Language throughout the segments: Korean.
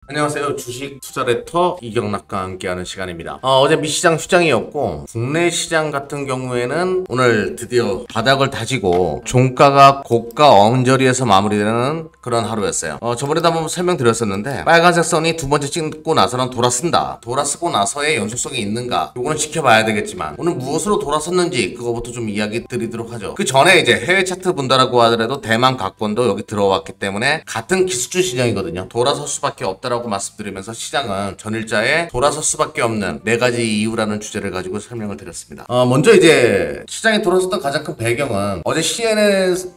안녕하세요. 주식 투자레터 이경락과 함께하는 시간입니다. 어제 미시장 휴장이었고 국내 시장 같은 경우에는 오늘 드디어 바닥을 다지고 종가가 고가 언저리에서 마무리되는 그런 하루였어요. 저번에도 한번 설명드렸었는데 빨간색 선이 두 번째 찍고 나서는 돌아선다. 돌아서고 나서의 연속성이 있는가? 요거는 지켜봐야 되겠지만 오늘 무엇으로 돌아섰는지 그거부터 좀 이야기 드리도록 하죠. 그 전에 이제 해외 차트 본다라고 하더라도 대만 각권도 여기 들어왔기 때문에 같은 기술주 시장이거든요. 돌아설 수밖에 없다라고 말씀드리면서 시장은 전일자에 돌아설 수밖에 없는 4가지 이유라는 주제를 가지고 설명을 드렸습니다. 먼저 이제 시장이 돌아섰던 가장 큰 배경은 어제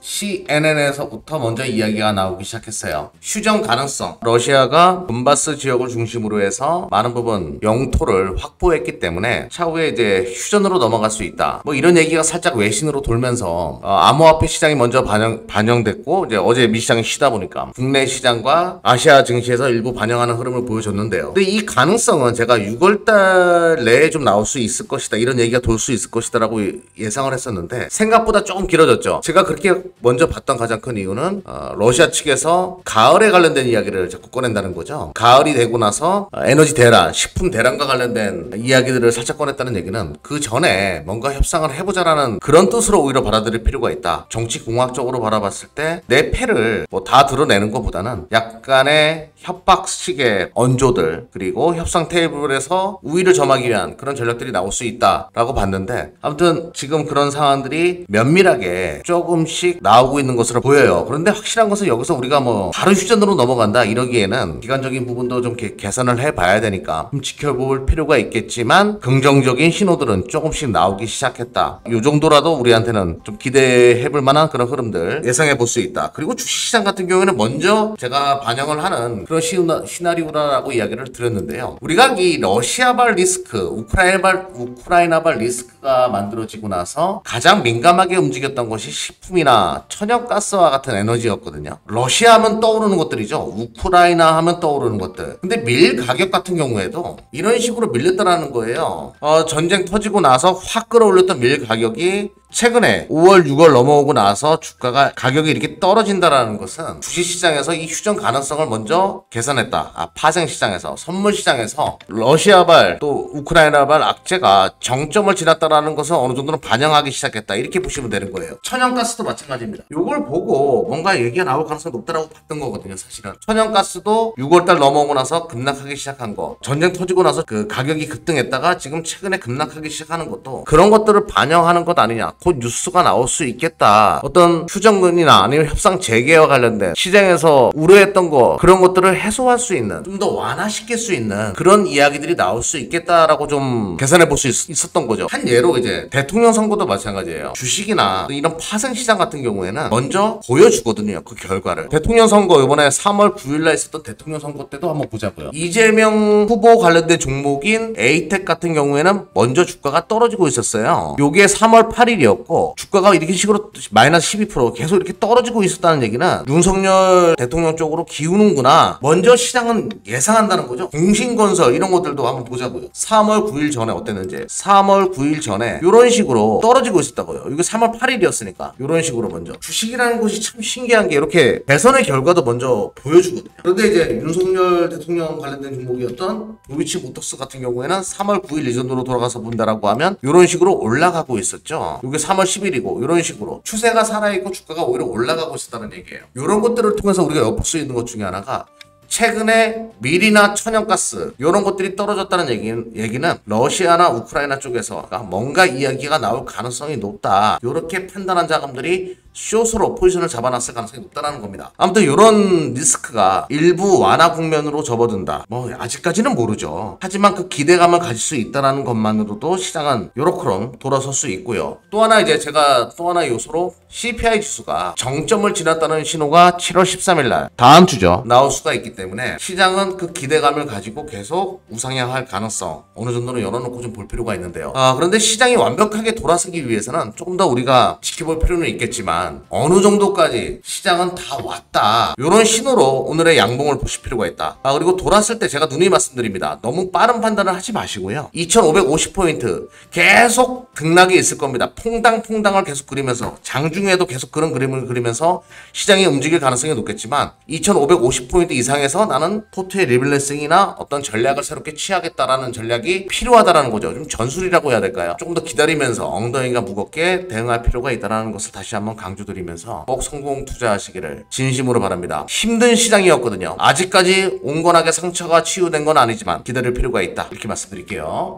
CNN에서부터 먼저 이야기가 나오기 시작했어요. 휴전 가능성. 러시아가 돈바스 지역을 중심으로 해서 많은 부분 영토를 확보했기 때문에 차후에 이제 휴전으로 넘어갈 수 있다. 뭐 이런 얘기가 살짝 외신으로 돌면서 암호화폐 시장이 먼저 반영됐고 이제 어제 미시장이 쉬다 보니까 국내 시장과 아시아 증시에서 일부 반영하는 흐름을 보여줬는데요. 근데 이 가능성은 제가 6월달 내에 좀 나올 수 있을 것이다. 이런 얘기가 돌 수 있을 것이다 라고 예상을 했었는데 생각보다 조금 길어졌죠. 제가 그렇게 먼저 봤던 가장 큰 이유는 러시아 측에서 가을에 관련된 이야기를 자꾸 꺼낸다는 거죠. 가을이 되고 나서 에너지 대란, 식품 대란과 관련된 이야기들을 살짝 꺼냈다는 얘기는 그 전에 뭔가 협상을 해보자라는 그런 뜻으로 오히려 받아들일 필요가 있다. 정치공학적으로 바라봤을 때 내 패를 뭐 다 드러내는 것보다는 약간의 협박식의 언조들 그리고 협상 테이블에서 우위를 점하기 위한 그런 전략들이 나올 수 있다라고 봤는데 아무튼 지금 그런 상황들이 면밀하게 조금씩 나오고 있는 것으로 보여요. 그런데 확실한 것은 여기서 우리가 뭐 바로 휴전으로 넘어간다 이러기에는 기간적인 부분도 좀 개선을 해봐야 되니까 좀 지켜볼 필요가 있겠지만 긍정적인 신호들은 조금씩 나오기 시작했다. 이 정도라도 우리한테는 좀 기대해볼 만한 그런 흐름들 예상해 볼 수 있다. 그리고 주식시장 같은 경우에는 먼저 제가 반영을 하는 그런 시나리오라고 이야기를 드렸는데요. 우리가 이 러시아발 리스크, 우크라이나발 리스크가 만들어지고 나서 가장 민감하게 움직였던 것이 식품이나 천연가스와 같은 에너지였거든요. 러시아 하면 떠오르는 것들이죠. 우크라이나 하면 떠오르는 것들. 근데 밀 가격 같은 경우에도 이런 식으로 밀렸다라는 거예요. 전쟁 터지고 나서 확 끌어올렸던 밀 가격이 최근에 5월, 6월 넘어오고 나서 주가가 가격이 이렇게 떨어진다라는 것은 주식시장에서 이 휴전 가능성을 먼저 계산했다. 파생시장에서, 선물시장에서 러시아발 또 우크라이나발 악재가 정점을 지났다라는 것을 어느 정도는 반영하기 시작했다. 이렇게 보시면 되는 거예요. 천연가스도 마찬가지입니다. 이걸 보고 뭔가 얘기가 나올 가능성이 높다라고 봤던 거거든요, 사실은. 천연가스도 6월달 넘어오고 나서 급락하기 시작한 거. 전쟁 터지고 나서 그 가격이 급등했다가 지금 최근에 급락하기 시작하는 것도 그런 것들을 반영하는 것 아니냐. 곧 뉴스가 나올 수 있겠다. 어떤 휴전근이나 아니면 협상 재개와 관련된 시장에서 우려했던 거 그런 것들을 해소할 수 있는 좀 더 완화시킬 수 있는 그런 이야기들이 나올 수 있겠다라고 좀 계산해 볼 수 있었던 거죠. 한 예로 이제 대통령 선거도 마찬가지예요. 주식이나 이런 파생 시장 같은 경우에는 먼저 보여주거든요. 그 결과를. 대통령 선거 이번에 3월 9일날 있었던 대통령 선거 때도 한번 보자고요. 이재명 후보 관련된 종목인 에이텍 같은 경우에는 먼저 주가가 떨어지고 있었어요. 요게 3월 8일이었고 주가가 이렇게 식으로 마이너스 12% 계속 이렇게 떨어지고 있었다는 얘기는 윤석열 대통령 쪽으로 기우는구나. 먼저 시장은 예상한다는 거죠. 공신건설 이런 것들도 한번 보자고요. 3월 9일 전에 어땠는지. 3월 9일 전에 이런 식으로 떨어지고 있었다고요. 이게 3월 8일이었으니까 이런 식으로 먼저. 주식이라는 것이 참 신기한 게 이렇게 배선의 결과도 먼저 보여주거든요. 그런데 이제 윤석열 대통령 관련된 종목이었던 도이치 모터스 같은 경우에는 3월 9일 이전으로 돌아가서 본다라고 하면 이런 식으로 올라가고 있었죠. 이게 3월 10일이고 이런 식으로 추세가 살아있고 주가가 오히려 올라가고 있었다는 얘기예요. 이런 것들을 통해서 우리가 엿볼 수 있는 것 중에 하나가 최근에 밀이나 천연가스 이런 것들이 떨어졌다는 얘기는 러시아나 우크라이나 쪽에서 뭔가 이야기가 나올 가능성이 높다. 이렇게 판단한 자금들이 숏으로 포지션을 잡아놨을 가능성이 높다는 겁니다. 아무튼 이런 리스크가 일부 완화 국면으로 접어든다. 뭐 아직까지는 모르죠. 하지만 그 기대감을 가질 수 있다는 것만으로도 시장은 요렇게럼 돌아설 수 있고요. 또 하나 이제 제가 또 하나 요소로 CPI 지수가 정점을 지났다는 신호가 7월 13일 날 다음 주죠. 나올 수가 있기 때문에 시장은 그 기대감을 가지고 계속 우상향할 가능성 어느 정도는 열어놓고 좀 볼 필요가 있는데요. 그런데 시장이 완벽하게 돌아서기 위해서는 조금 더 우리가 지켜볼 필요는 있겠지만 있지만 어느 정도까지 시장은 다 왔다. 이런 신호로 오늘의 양봉을 보실 필요가 있다. 그리고 돌았을 때 제가 누누이 말씀드립니다. 너무 빠른 판단을 하지 마시고요. 2550포인트 계속 등락이 있을 겁니다. 퐁당퐁당을 계속 그리면서 장중에도 계속 그런 그림을 그리면서 시장이 움직일 가능성이 높겠지만 2550포인트 이상에서 나는 포트의 리밸런싱이나 어떤 전략을 새롭게 취하겠다라는 전략이 필요하다라는 거죠. 좀 전술이라고 해야 될까요? 조금 더 기다리면서 엉덩이가 무겁게 대응할 필요가 있다는 것을 다시 한번 강조드리면서 꼭 성공 투자하시기를 진심으로 바랍니다. 힘든 시장이었거든요. 아직까지 온건하게 상처가 치유된 건 아니지만 기다릴 필요가 있다. 이렇게 말씀드릴게요.